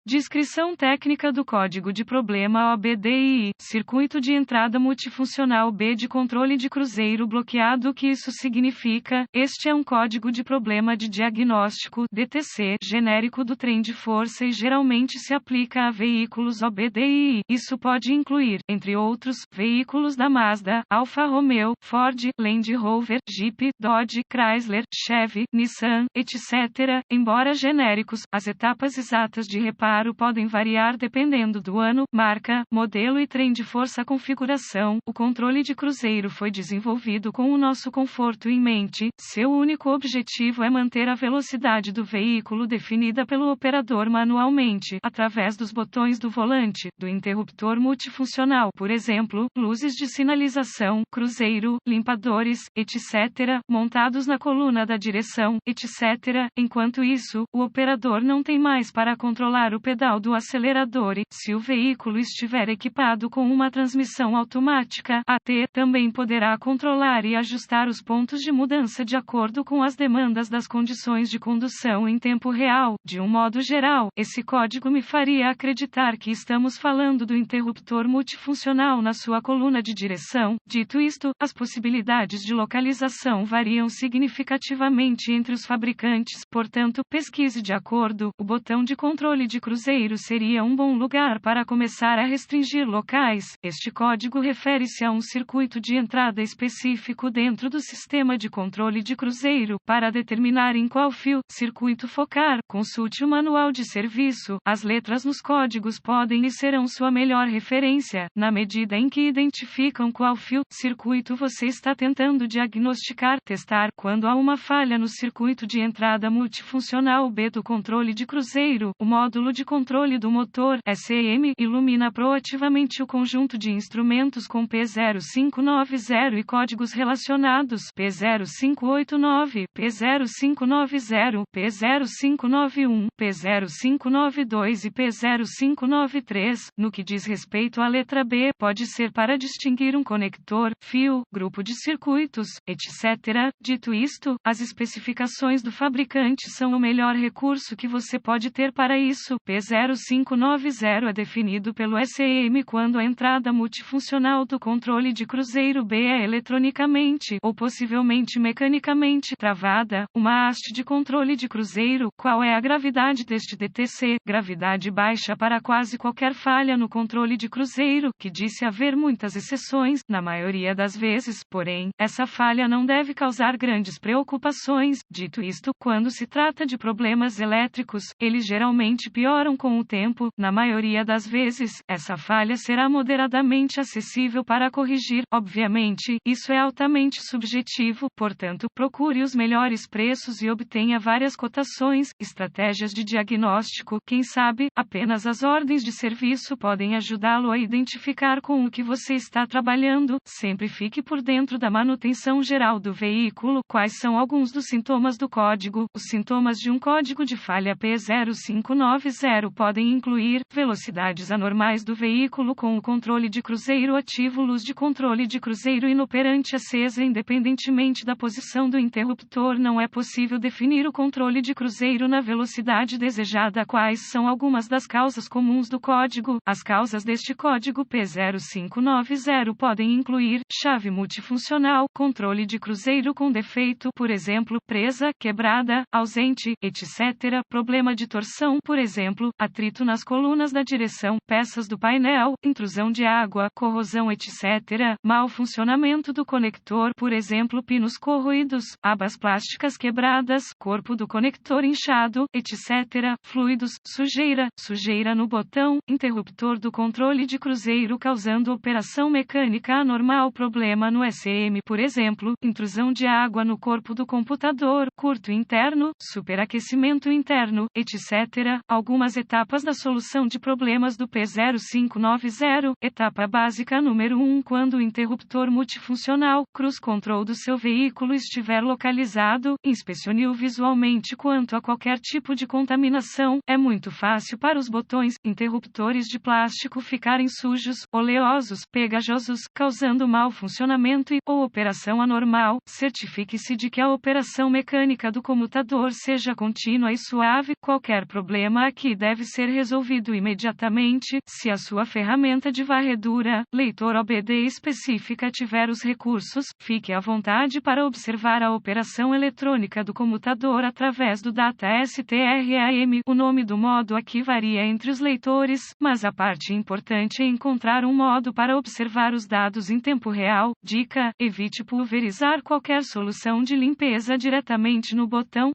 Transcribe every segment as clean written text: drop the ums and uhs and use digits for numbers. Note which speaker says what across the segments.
Speaker 1: Descrição técnica do código de problema OBDII, circuito de entrada multifuncional B de controle de cruzeiro bloqueado. O que isso significa? Este é um código de problema de diagnóstico, DTC, genérico do trem de força e geralmente se aplica a veículos OBDII. Isso pode incluir, entre outros, veículos da Mazda, Alfa Romeo, Ford, Land Rover, Jeep, Dodge, Chrysler, Chevy, Nissan, etc. Embora genéricos, as etapas exatas de reparo podem variar dependendo do ano, marca, modelo e trem de força. Configuração. O controle de cruzeiro foi desenvolvido com o nosso conforto em mente. Seu único objetivo é manter a velocidade do veículo definida pelo operador manualmente, através dos botões do volante, do interruptor multifuncional, por exemplo, luzes de sinalização, cruzeiro, limpadores, etc., montados na coluna da direção, etc. Enquanto isso, o operador não tem mais para controlar o pedal do acelerador e, se o veículo estiver equipado com uma transmissão automática, AT, também poderá controlar e ajustar os pontos de mudança de acordo com as demandas das condições de condução em tempo real. De um modo geral, esse código me faria acreditar que estamos falando do interruptor multifuncional na sua coluna de direção. Dito isto, as possibilidades de localização variam significativamente entre os fabricantes, portanto, pesquise de acordo. O botão de controle de cruzeiro seria um bom lugar para começar a restringir locais. Este código refere-se a um circuito de entrada específico dentro do sistema de controle de cruzeiro. Para determinar em qual fio, circuito focar, consulte o manual de serviço. As letras nos códigos podem e serão sua melhor referência, na medida em que identificam qual fio, circuito você está tentando diagnosticar. Testar. Quando há uma falha no circuito de entrada multifuncional B do controle de cruzeiro, o módulo de controle do motor, SEM, ilumina proativamente o conjunto de instrumentos com P0590 e códigos relacionados, P0589, P0590, P0591, P0592 e P0593. No que diz respeito à letra B, pode ser para distinguir um conector, fio, grupo de circuitos, etc. Dito isto, as especificações do fabricante são o melhor recurso que você pode ter para isso. P0590 é definido pelo SEM quando a entrada multifuncional do controle de cruzeiro B é eletronicamente, ou possivelmente mecanicamente, travada. Uma haste de controle de cruzeiro. Qual é a gravidade deste DTC? Gravidade baixa para quase qualquer falha no controle de cruzeiro, que disse haver muitas exceções, na maioria das vezes, porém, essa falha não deve causar grandes preocupações. Dito isto, quando se trata de problemas elétricos, eles geralmente pioram com o tempo. Na maioria das vezes, essa falha será moderadamente acessível para corrigir. Obviamente, isso é altamente subjetivo, portanto, procure os melhores preços e obtenha várias cotações. Estratégias de diagnóstico. Quem sabe, apenas as ordens de serviço podem ajudá-lo a identificar com o que você está trabalhando. Sempre fique por dentro da manutenção geral do veículo. Quais são alguns dos sintomas do código? Os sintomas de um código de falha P0590 podem incluir velocidades anormais do veículo com o controle de cruzeiro ativo, luz de controle de cruzeiro inoperante acesa independentemente da posição do interruptor. Não é possível definir o controle de cruzeiro na velocidade desejada. Quais são algumas das causas comuns do código? As causas deste código P0590 podem incluir chave multifuncional, controle de cruzeiro com defeito, por exemplo, presa, quebrada, ausente, etc. Problema de torção, por exemplo, atrito nas colunas da direção, peças do painel, intrusão de água, corrosão, etc. Mau funcionamento do conector, por exemplo, pinos corroídos, abas plásticas quebradas, corpo do conector inchado, etc. Fluidos, sujeira no botão, interruptor do controle de cruzeiro causando operação mecânica anormal. Problema no SEM, por exemplo, intrusão de água no corpo do computador, curto interno, superaquecimento interno, etc. Algumas etapas da solução de problemas do P0590. Etapa básica número 1. Quando o interruptor multifuncional, cruise control do seu veículo estiver localizado, inspecione-o visualmente quanto a qualquer tipo de contaminação. É muito fácil para os botões, interruptores de plástico ficarem sujos, oleosos, pegajosos, causando mau funcionamento ou operação anormal. Certifique-se de que a operação mecânica do comutador seja contínua e suave. Qualquer problema aqui deve ser resolvido imediatamente. Se a sua ferramenta de varredura, leitor OBD específica tiver os recursos, fique à vontade para observar a operação eletrônica do comutador através do Data STRAM. O nome do modo aqui varia entre os leitores, mas a parte importante é encontrar um modo para observar os dados em tempo real. Dica: evite pulverizar qualquer solução de limpeza diretamente no botão.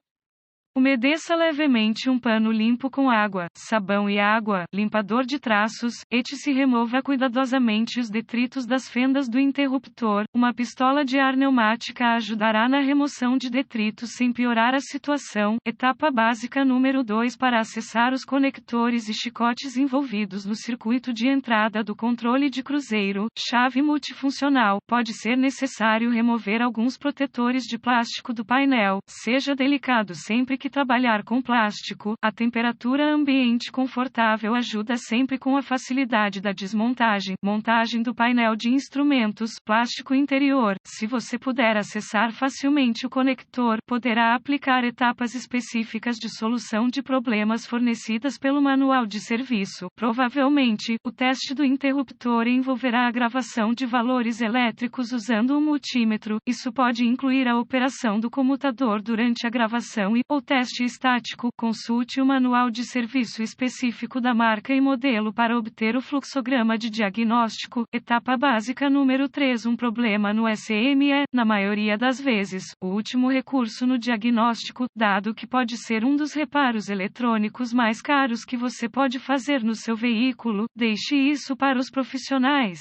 Speaker 1: Umedeça levemente um pano limpo com água, sabão e água, limpador de traços, e remova cuidadosamente os detritos das fendas do interruptor. Uma pistola de ar pneumática ajudará na remoção de detritos sem piorar a situação. Etapa básica número 2: para acessar os conectores e chicotes envolvidos no circuito de entrada do controle de cruzeiro, chave multifuncional, pode ser necessário remover alguns protetores de plástico do painel. Seja delicado sempre que trabalhar com plástico. A temperatura ambiente confortável ajuda sempre com a facilidade da desmontagem. Montagem do painel de instrumentos, plástico interior. Se você puder acessar facilmente o conector, poderá aplicar etapas específicas de solução de problemas fornecidas pelo manual de serviço. Provavelmente, o teste do interruptor envolverá a gravação de valores elétricos usando um multímetro. Isso pode incluir a operação do comutador durante a gravação ou teste estático. Consulte o manual de serviço específico da marca e modelo para obter o fluxograma de diagnóstico. Etapa básica número 3: um problema no SM é, na maioria das vezes, o último recurso no diagnóstico, dado que pode ser um dos reparos eletrônicos mais caros que você pode fazer no seu veículo. Deixe isso para os profissionais.